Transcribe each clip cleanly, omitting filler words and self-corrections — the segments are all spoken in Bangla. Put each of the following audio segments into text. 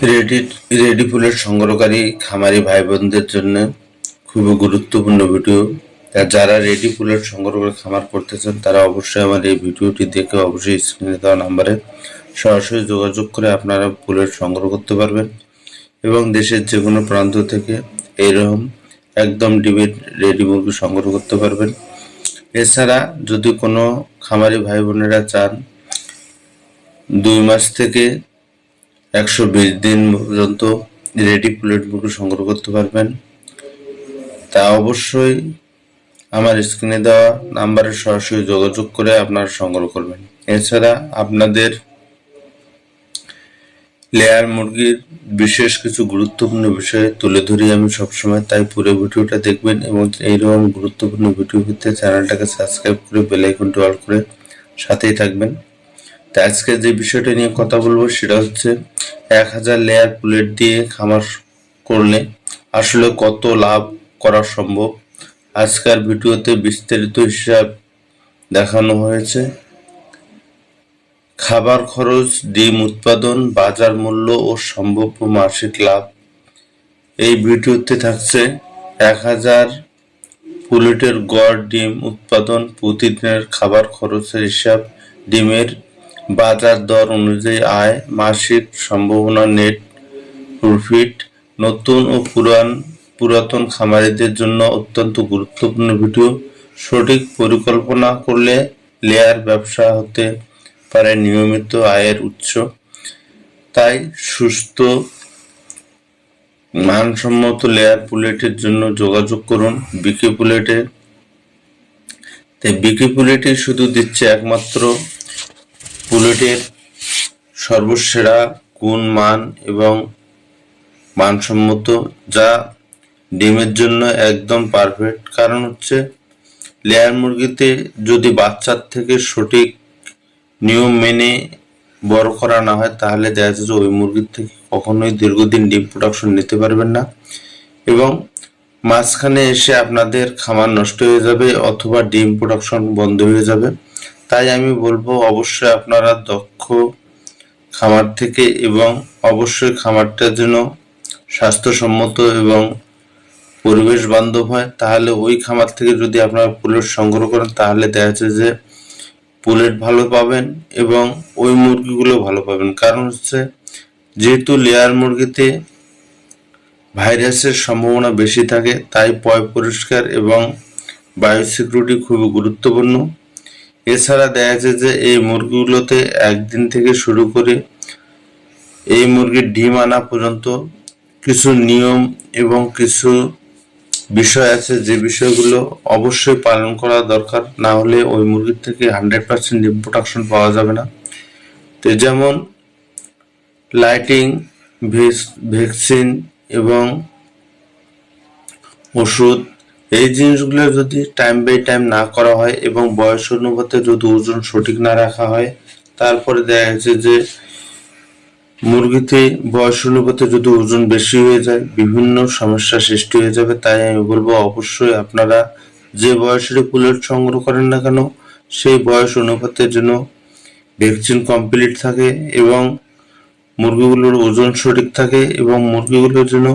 রেডি রেডি ফুলের সংগ্রহকারী খামারি ভাই বোনদের জন্য খুবই গুরুত্বপূর্ণ ভিডিও। যারা রেডি ফুলের সংগ্রহ করে খামার করতে চান তারা অবশ্যই আমার এই ভিডিওটি দেখে অবশ্যই স্ক্রিনে দেওয়া নাম্বারে সরাসরি যোগাযোগ করে আপনারা ফুলের সংগ্রহ করতে পারবেন এবং দেশের যে কোনো প্রান্ত থেকে এইরকম একদম ডিমের রেডি মুরগি সংগ্রহ করতে পারবেন। এছাড়া যদি কোনো খামারি ভাই বোনেরা চান 2 মাস থেকে 120 দিন পর্যন্ত রেডি পুলেট মুরগি সংগ্রহ করতে পারবেন, তা অবশ্যই আমার স্ক্রিনে দেওয়া নাম্বারে সরাসরি যোগাযোগ করে আপনারা সংগ্রহ করবেন। এছাড়া আপনাদের লেয়ার মুরগির বিশেষ কিছু গুরুত্বপূর্ণ বিষয় তুলে ধরি আমি সবসময়, তাই পুরো ভিডিওটা দেখবেন এবং এইরকম গুরুত্বপূর্ণ ভিডিও পেতে চ্যানেলটাকে সাবস্ক্রাইব করে বেল আইকনটি অল করে সাথেই থাকবেন। তো আজকে যে বিষয়টা নিয়ে কথা বলবো সেটা হচ্ছে 1000 লেয়ার পুলেট দিয়ে খামার করলে আসলে কত লাভ করা সম্ভব। আজকের ভিডিওতে বিস্তারিত হিসাব দেখানো হয়েছে। খাবার খরচ, ডিম উৎপাদন, বাজার মূল্য ও সম্ভাব্য মাসিক লাভ। এই ভিডিওতে থাকছে 1000 পুলেটের গড় ডিম উৎপাদন, প্রতিদিনের খাবার খরচের হিসাব, ডিমের বাজার দর অনুযায়ী আয়, মাসিক সম্ভাবনা, নেট প্রফিট। নতুন ও পুরাতন খামারিদের জন্য অত্যন্ত গুরুত্বপূর্ণ ভিডিও। সঠিক পরিকল্পনা করলে লেয়ার ব্যবসা হতে পারে নিয়মিত আয়ের উৎস। তাই সুস্থ মানসম্মত লেয়ার পুলেটের জন্য যোগাযোগ করুন বিকে পুলেটে। বিকে পুলেটে শুধু দিচ্ছে একমাত্র পুলেটের সর্বসেরা গুণ, মান এবং মানসম্মত, যা ডিমের জন্য একদম পারফেক্ট। কারণ হচ্ছে লেয়ার মুরগিতে যদি বাচ্চার থেকে সঠিক নিয়ম মেনে বড় করা না হয় তাহলে দেখা যাচ্ছে যে ওই মুরগির থেকে কখনোই দীর্ঘদিন ডিম প্রোডাকশন নিতে পারবেন না এবং মাঝখানে এসে আপনাদের খামার নষ্ট হয়ে যাবে অথবা ডিম প্রোডাকশন বন্ধ হয়ে যাবে। তাই আমি বলবো অবশ্যই আপনারা দক্ষ খামার থেকে এবং অবশ্যই খামারটা যেন স্বাস্থ্যসম্মত এবং পরিবেশ বান্ধব হয়, তাহলে ওই খামার থেকে যদি আপনারা পুলেট সংগ্রহ করেন তাহলে দেখা যাচ্ছে যে পুলেট ভালো পাবেন এবং ওই মুরগিগুলো ভালো পাবেন। কারণ হচ্ছে যেহেতু লেয়ার মুরগিতে ভাইরাসের সম্ভাবনা বেশি থাকে, তাই পয় পরিষ্কার এবং বায়োসিকিউরিটি খুবই গুরুত্বপূর্ণ। এছাড়া দেখা যাচ্ছে যে এই মুরগিগুলোতে একদিন থেকে শুরু করে এই মুরগির ডিম আনা পর্যন্ত কিছু নিয়ম এবং কিছু বিষয় আছে যে বিষয়গুলো অবশ্যই পালন করা দরকার, না হলে ওই মুরগির থেকে 100% ডিম প্রোডাকশন পাওয়া যাবে না। তো যেমন লাইটিং, ভ্যাকসিন এবং ওষুধ, এই জিনিসগুলো যদি টাইম বাই টাইম না করা হয় এবং বয়স অনুপাতে যদি ওজন সঠিক না রাখা হয়, তারপরে দেখা যাচ্ছে যে মুরগিতে বয়স অনুপাতে যদি ওজন বেশি হয়ে যায় বিভিন্ন সমস্যা সৃষ্টি হয়ে যাবে। তাই আমি বলবো অবশ্যই আপনারা যে বয়সের পুলেট সংগ্রহ করেন না কেন সেই বয়স অনুপাতের জন্য ভ্যাকসিন কমপ্লিট থাকে এবং মুরগিগুলোর ওজন সঠিক থাকে এবং মুরগিগুলোর জন্য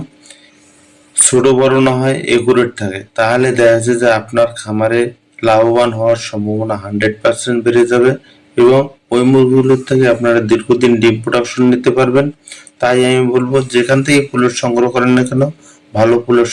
ছোট বড় না হয় একুরেট থাকে, তাহলে দেখা যাচ্ছে যে আপনার খামারে লাভবান হওয়ার সম্ভাবনা 100% বেড়ে যাবে এবং ওই মুরগিগুলোর থেকে আপনারা দীর্ঘদিন ডিম প্রোডাকশন নিতে পারবেন। তাই আমি বলবো যেখান থেকে পুলেট সংগ্রহ করেন না কেন ভালো পুলেট